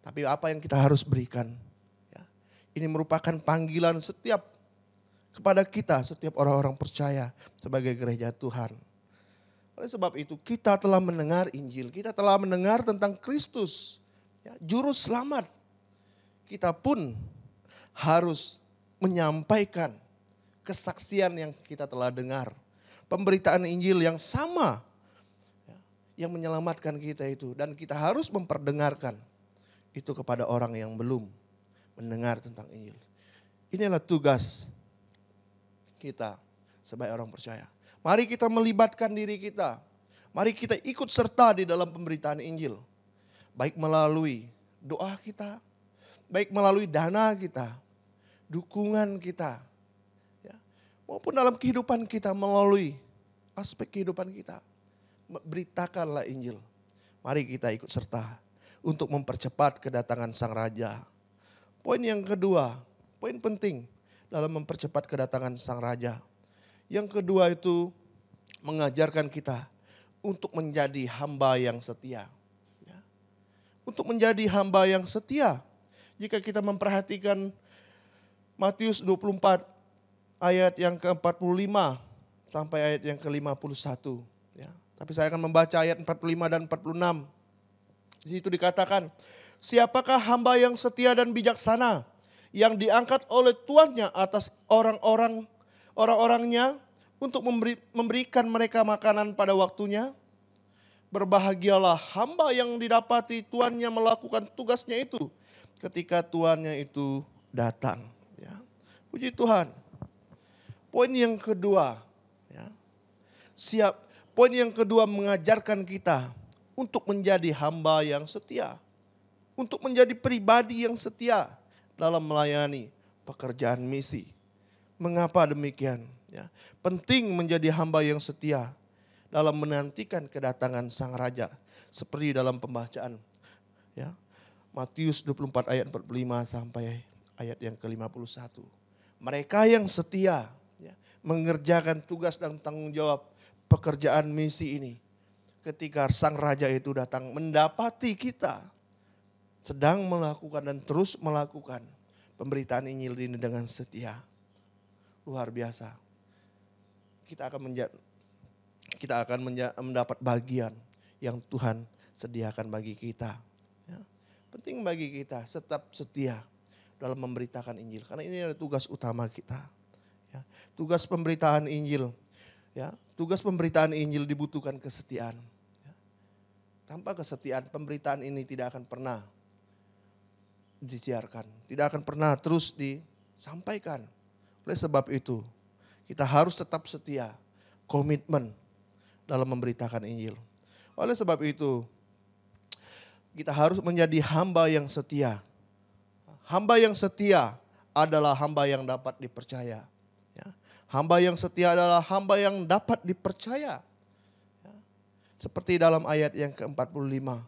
Tapi apa yang kita harus berikan? Ini merupakan panggilan kepada kita, setiap orang-orang percaya sebagai gereja Tuhan. Oleh sebab itu kita telah mendengar Injil, kita telah mendengar tentang Kristus, Juru Selamat. Kita pun harus menyampaikan kesaksian yang kita telah dengar. Pemberitaan Injil yang sama yang menyelamatkan kita itu. Dan kita harus memperdengarkan itu kepada orang yang belum mendengar tentang Injil. Inilah tugas kita sebagai orang percaya. Mari kita melibatkan diri kita. Mari kita ikut serta di dalam pemberitaan Injil. Baik melalui doa kita, baik melalui dana kita, dukungan kita, maupun dalam kehidupan kita melalui aspek kehidupan kita. Beritakanlah Injil. Mari kita ikut serta untuk mempercepat kedatangan Sang Raja. Poin yang kedua, poin penting dalam mempercepat kedatangan Sang Raja. Yang kedua itu mengajarkan kita untuk menjadi hamba yang setia. Untuk menjadi hamba yang setia. Jika kita memperhatikan Matius 24 ayat yang ke-45 sampai ayat yang ke-51. Tapi saya akan membaca ayat 45 dan 46. Di situ dikatakan, siapakah hamba yang setia dan bijaksana yang diangkat oleh tuannya atas orang-orangnya untuk memberikan mereka makanan pada waktunya? Berbahagialah hamba yang didapati tuannya melakukan tugasnya itu ketika tuannya itu datang. Puji Tuhan. Poin yang kedua, poin yang kedua mengajarkan kita untuk menjadi hamba yang setia. Untuk menjadi pribadi yang setia dalam melayani pekerjaan misi. Mengapa demikian? Penting menjadi hamba yang setia dalam menantikan kedatangan Sang Raja. Seperti dalam pembacaan Matius 24 ayat 45 sampai ayat yang ke-51. Mereka yang setia mengerjakan tugas dan tanggung jawab pekerjaan misi ini. Ketika Sang Raja itu datang mendapati kita sedang melakukan dan terus melakukan pemberitaan Injil ini dengan setia. Luar biasa. Kita akan mendapat bagian yang Tuhan sediakan bagi kita. Penting bagi kita tetap setia dalam memberitakan Injil. Karena ini adalah tugas utama kita. Tugas pemberitaan Injil. Tugas pemberitaan Injil dibutuhkan kesetiaan. Tanpa kesetiaan pemberitaan ini tidak akan pernah disiarkan. Tidak akan pernah terus disampaikan. Oleh sebab itu kita harus tetap setia. Komitmen dalam memberitakan Injil. Oleh sebab itu kita harus menjadi hamba yang setia. Hamba yang setia adalah hamba yang dapat dipercaya. Hamba yang setia adalah hamba yang dapat dipercaya. Seperti dalam ayat yang ke-45.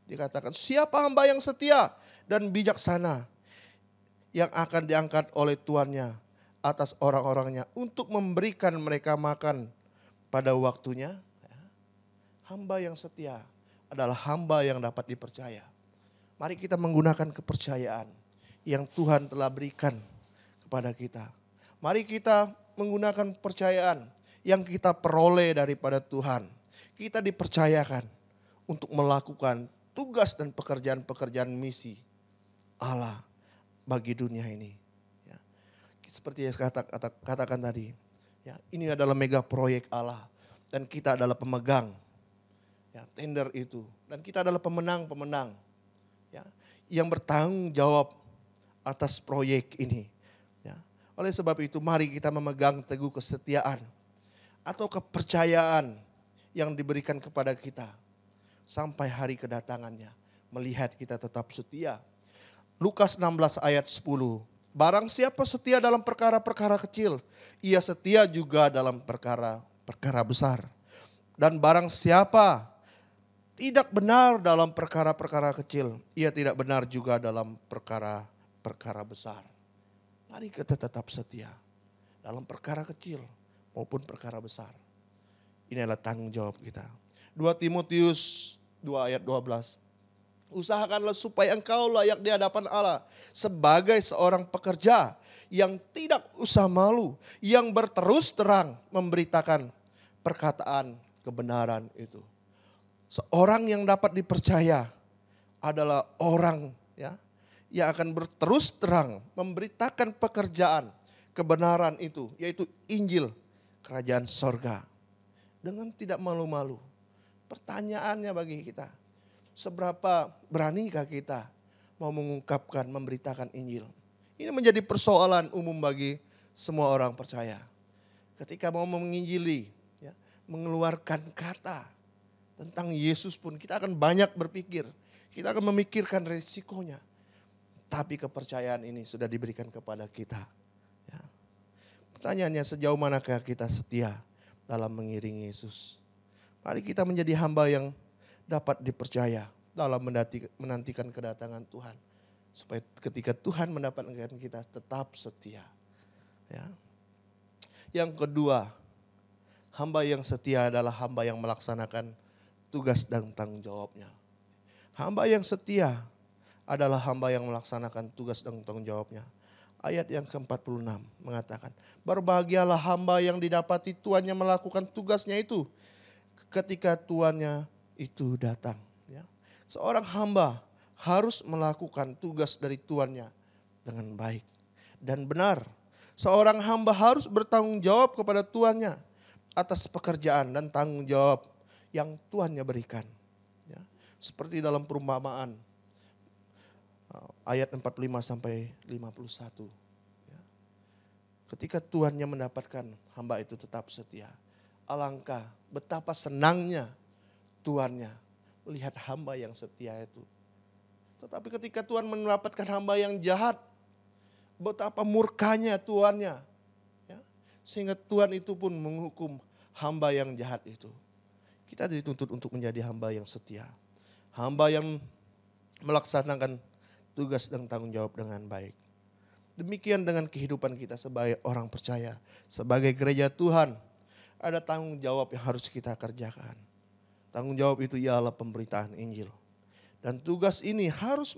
Dikatakan, siapa hamba yang setia dan bijaksana yang akan diangkat oleh tuannya atas orang-orangnya untuk memberikan mereka makan pada waktunya. Hamba yang setia adalah hamba yang dapat dipercaya. Mari kita menggunakan kepercayaan yang Tuhan telah berikan kepada kita. Mari kita menggunakan kepercayaan yang kita peroleh daripada Tuhan. Kita dipercayakan untuk melakukan tugas dan pekerjaan-pekerjaan misi Allah bagi dunia ini. Ya. Seperti yang saya katakan tadi, ya, ini adalah mega proyek Allah dan kita adalah pemegang ya, tender itu. Dan kita adalah pemenang-pemenang ya, yang bertanggung jawab atas proyek ini. Ya. Oleh sebab itu mari kita memegang teguh kesetiaan atau kepercayaan yang diberikan kepada kita sampai hari kedatangannya. Melihat kita tetap setia. Lukas 16 ayat 10. Barang siapa setia dalam perkara-perkara kecil, ia setia juga dalam perkara-perkara besar. Dan barang siapa tidak benar dalam perkara-perkara kecil, ia tidak benar juga dalam perkara-perkara besar. Mari kita tetap setia dalam perkara kecil maupun perkara besar. Ini adalah tanggung jawab kita. 2 Timotius 2 ayat 12. Usahakanlah supaya engkau layak di hadapan Allah sebagai seorang pekerja yang tidak usah malu, yang berterus terang memberitakan perkataan kebenaran itu. Seorang yang dapat dipercaya adalah orang ya yang akan berterus terang memberitakan pekerjaan kebenaran itu, yaitu Injil kerajaan sorga dengan tidak malu-malu. Pertanyaannya bagi kita, seberapa beranikah kita mau mengungkapkan, memberitakan Injil? Ini menjadi persoalan umum bagi semua orang percaya. Ketika mau menginjili, ya, mengeluarkan kata tentang Yesus pun kita akan banyak berpikir. Kita akan memikirkan resikonya. Tapi kepercayaan ini sudah diberikan kepada kita. Ya. Pertanyaannya, sejauh manakah kita setia dalam mengiringi Yesus? Mari kita menjadi hamba yang dapat dipercaya dalam menantikan kedatangan Tuhan. Supaya ketika Tuhan mendapatkan kita tetap setia. Ya. Yang kedua, hamba yang setia adalah hamba yang melaksanakan tugas dan tanggung jawabnya. Hamba yang setia adalah hamba yang melaksanakan tugas dan tanggung jawabnya. Ayat yang ke-46 mengatakan, berbahagialah hamba yang didapati tuannya melakukan tugasnya itu ketika tuannya itu datang. Ya. Seorang hamba harus melakukan tugas dari tuannya dengan baik dan benar. Seorang hamba harus bertanggung jawab kepada tuannya atas pekerjaan dan tanggung jawab yang tuannya berikan. Ya. Seperti dalam perumpamaan ayat 45 sampai 51. Ya. Ketika tuannya mendapatkan hamba itu tetap setia. Alangkah betapa senangnya tuannya melihat hamba yang setia itu. Tetapi ketika Tuhan mendapatkan hamba yang jahat, betapa murkanya tuannya. Ya. Sehingga Tuhan itu pun menghukum hamba yang jahat itu. Kita dituntut untuk menjadi hamba yang setia. Hamba yang melaksanakan tugas dan tanggung jawab dengan baik. Demikian dengan kehidupan kita sebagai orang percaya. Sebagai gereja Tuhan, ada tanggung jawab yang harus kita kerjakan. Tanggung jawab itu ialah pemberitaan Injil. Dan tugas ini harus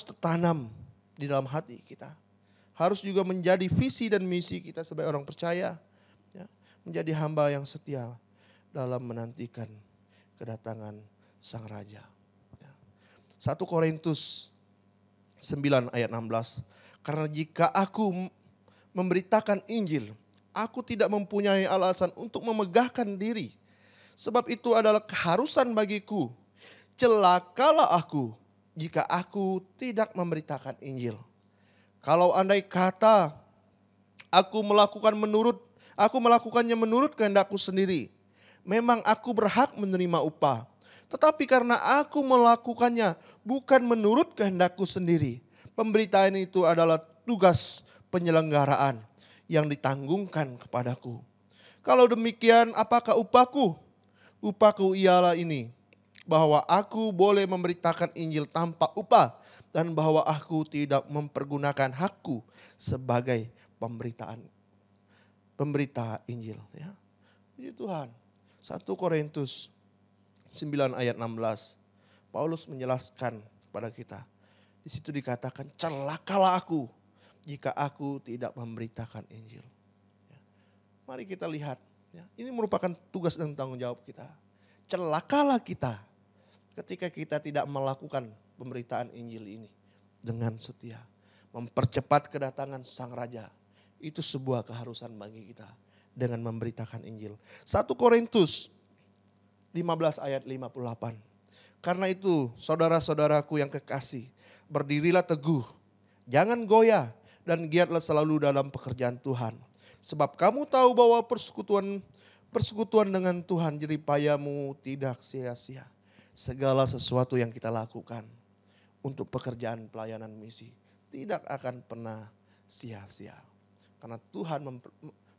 tertanam di dalam hati kita. Harus juga menjadi visi dan misi kita sebagai orang percaya. Ya, menjadi hamba yang setia dalam menantikan kedatangan Sang Raja. 1 Korintus 9 ayat 16. Karena jika aku memberitakan Injil, aku tidak mempunyai alasan untuk memegahkan diri. Sebab itu adalah keharusan bagiku. Celakalah aku jika aku tidak memberitakan Injil. Kalau andai kata aku melakukannya menurut kehendakku sendiri, memang aku berhak menerima upah. Tetapi karena aku melakukannya bukan menurut kehendakku sendiri, pemberitaan itu adalah tugas penyelenggaraan yang ditanggungkan kepadaku. Kalau demikian, apakah upahku? Upahku ialah ini, bahwa aku boleh memberitakan Injil tanpa upah dan bahwa aku tidak mempergunakan hakku sebagai pemberita Injil. Ya. Puji Tuhan. 1 Korintus 9 ayat 16. Paulus menjelaskan kepada kita. Di situ dikatakan, celakalah aku jika aku tidak memberitakan Injil. Mari kita lihat. Ya, ini merupakan tugas dan tanggung jawab kita. Celakalah kita ketika kita tidak melakukan pemberitaan Injil ini dengan setia. Mempercepat kedatangan Sang Raja. Itu sebuah keharusan bagi kita dengan memberitakan Injil. 1 Korintus 15 ayat 58. Karena itu saudara-saudaraku yang kekasih, berdirilah teguh, jangan goyah dan giatlah selalu dalam pekerjaan Tuhan. Sebab kamu tahu bahwa persekutuan dengan Tuhan jeripayamu tidak sia-sia. Segala sesuatu yang kita lakukan untuk pekerjaan pelayanan misi tidak akan pernah sia-sia. Karena Tuhan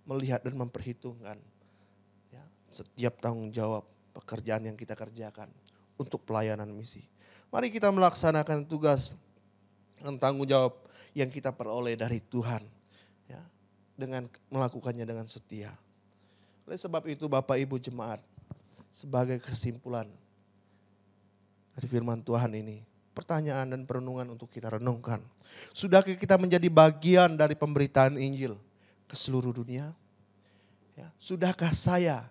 melihat dan memperhitungkan ya, setiap tanggung jawab pekerjaan yang kita kerjakan untuk pelayanan misi. Mari kita melaksanakan tugas dan tanggung jawab yang kita peroleh dari Tuhan ya, dengan melakukannya dengan setia. Oleh sebab itu Bapak Ibu Jemaat, sebagai kesimpulan dari firman Tuhan ini, pertanyaan dan perenungan untuk kita renungkan. Sudahkah kita menjadi bagian dari pemberitaan Injil ke seluruh dunia? Ya, sudahkah saya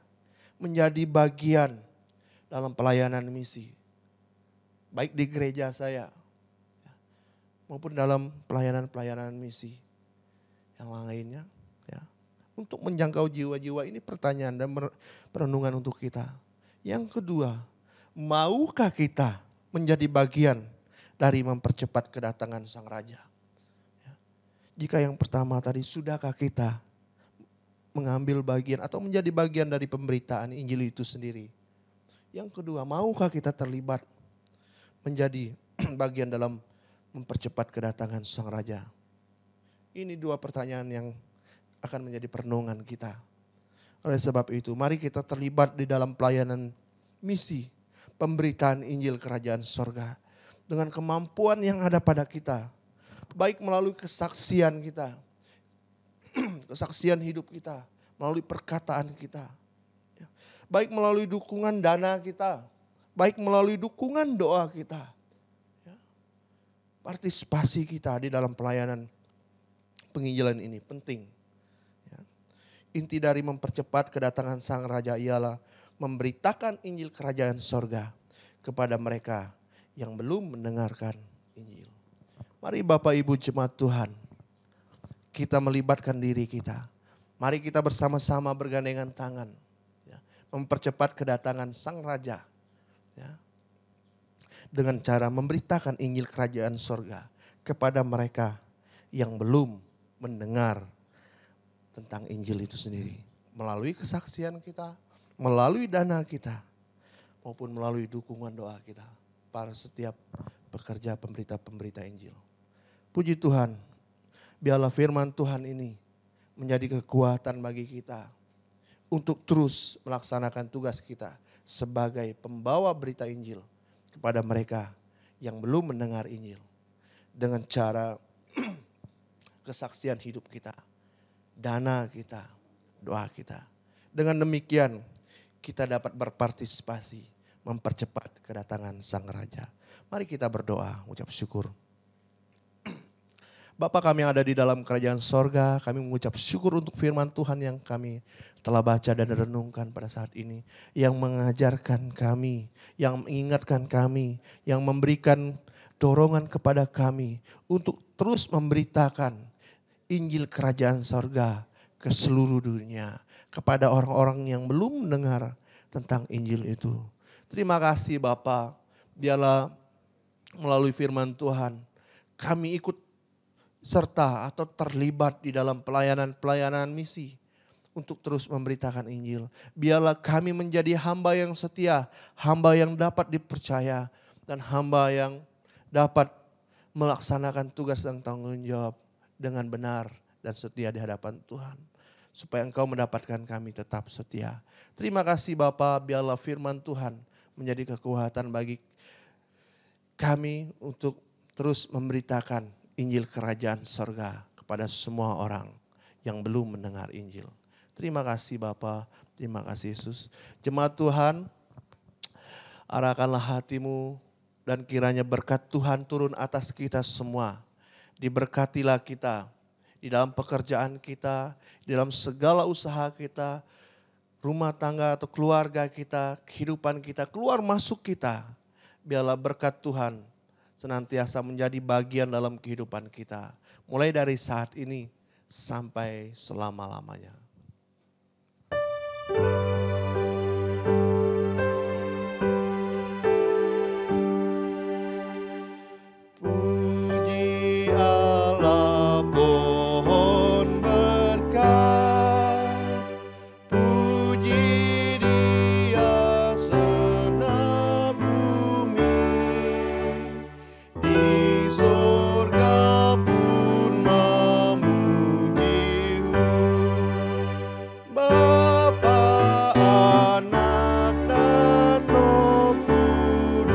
menjadi bagian dalam pelayanan misi, baik di gereja saya maupun dalam pelayanan misi yang lainnya, ya, untuk menjangkau jiwa-jiwa? Ini pertanyaan dan perenungan untuk kita. Yang kedua, maukah kita menjadi bagian dari mempercepat kedatangan Sang Raja? Ya. Jika yang pertama tadi, sudahkah kita mengambil bagian atau menjadi bagian dari pemberitaan Injil itu sendiri? Yang kedua, maukah kita terlibat menjadi bagian dalam mempercepat kedatangan Sang Raja? Ini dua pertanyaan yang akan menjadi perenungan kita. Oleh sebab itu, mari kita terlibat di dalam pelayanan misi, pemberitaan Injil Kerajaan Sorga. Dengan kemampuan yang ada pada kita, baik melalui kesaksian kita, kesaksian hidup kita, melalui perkataan kita, baik melalui dukungan dana kita, baik melalui dukungan doa kita. Partisipasi kita di dalam pelayanan penginjilan ini penting. Inti dari mempercepat kedatangan Sang Raja ialah memberitakan Injil Kerajaan Sorga kepada mereka yang belum mendengarkan Injil. Mari Bapak Ibu Jemaat Tuhan, kita melibatkan diri kita. Mari kita bersama-sama bergandengan tangan, ya, mempercepat kedatangan Sang Raja, ya, dengan cara memberitakan Injil Kerajaan Sorga kepada mereka yang belum mendengar tentang Injil itu sendiri. Melalui kesaksian kita, melalui dana kita, maupun melalui dukungan doa kita para setiap pekerja pemberita Injil. Puji Tuhan, biarlah firman Tuhan ini menjadi kekuatan bagi kita untuk terus melaksanakan tugas kita sebagai pembawa berita Injil kepada mereka yang belum mendengar Injil. Dengan cara kesaksian hidup kita, dana kita, doa kita. Dengan demikian kita dapat berpartisipasi mempercepat kedatangan Sang Raja. Mari kita berdoa, ucap syukur. Bapa kami yang ada di dalam kerajaan sorga, kami mengucap syukur untuk firman Tuhan yang kami telah baca dan renungkan pada saat ini. Yang mengajarkan kami, yang mengingatkan kami, yang memberikan dorongan kepada kami untuk terus memberitakan Injil kerajaan sorga ke seluruh dunia. Kepada orang-orang yang belum mendengar tentang Injil itu. Terima kasih Bapa, biarlah melalui firman Tuhan kami ikut serta atau terlibat di dalam pelayanan misi untuk terus memberitakan Injil. Biarlah kami menjadi hamba yang setia, hamba yang dapat dipercaya, dan hamba yang dapat melaksanakan tugas dan tanggung jawab dengan benar dan setia di hadapan Tuhan. Supaya Engkau mendapatkan kami tetap setia. Terima kasih Bapa, biarlah firman Tuhan menjadi kekuatan bagi kami untuk terus memberitakan Injil kerajaan sorga kepada semua orang yang belum mendengar Injil. Terima kasih Bapa, terima kasih Yesus. Jemaat Tuhan, arahkanlah hatimu dan kiranya berkat Tuhan turun atas kita semua. Diberkatilah kita di dalam pekerjaan kita, di dalam segala usaha kita, rumah tangga atau keluarga kita, kehidupan kita, keluar masuk kita. Biarlah berkat Tuhan senantiasa menjadi bagian dalam kehidupan kita. Mulai dari saat ini sampai selama-lamanya. Puji Allah pohon berkat, puji Dia segenap bumi, di surga pun memuji Bapa, Anak, dan Roh Kudus.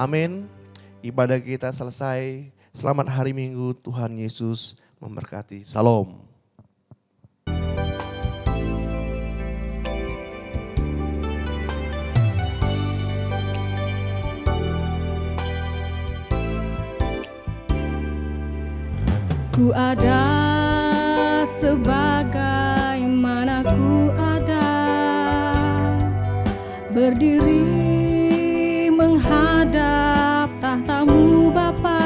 Amin. Ibadah kita selesai. Selamat hari Minggu, Tuhan Yesus memberkati. Salam. Ku ada sebagaimana ku ada, berdiri menghadap tahta-Mu Bapa.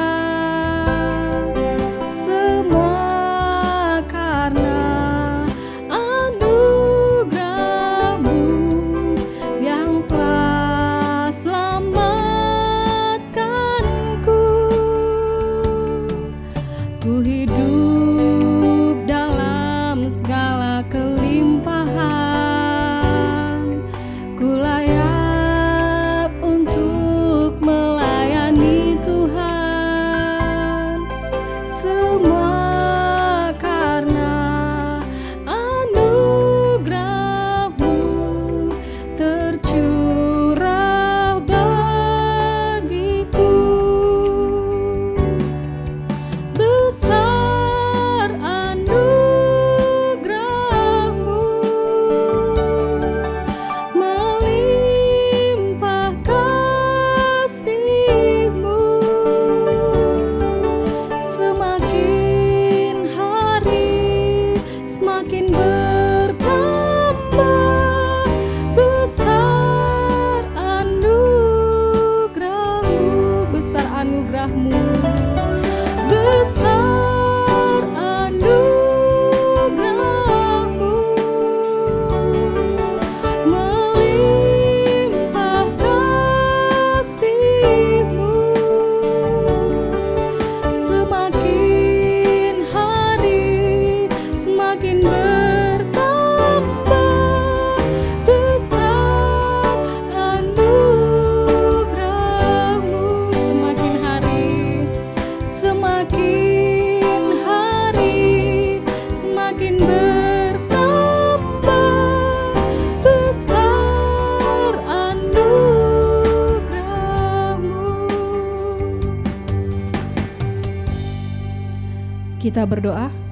Semua karena anugerah-Mu yang telah selamatkanku. Ku hidup dalam segala kelimpahan, ku layak untuk melayani Tuhan. Semua karena anugerah-Mu tercurah bagiku. Besar anugerah-Mu, melimpah kasih-Mu. Semakin hari semakin bertambah. Besar anugerah-Mu, besar anugerah-Mu. Besar anugerah-Mu, melimpah kasih-Mu. Semakin hari semakin bertambah. Besar anugerah-Mu, semakin hari semakin bertambah. Besar anugerah-Mu. Kita berdoa.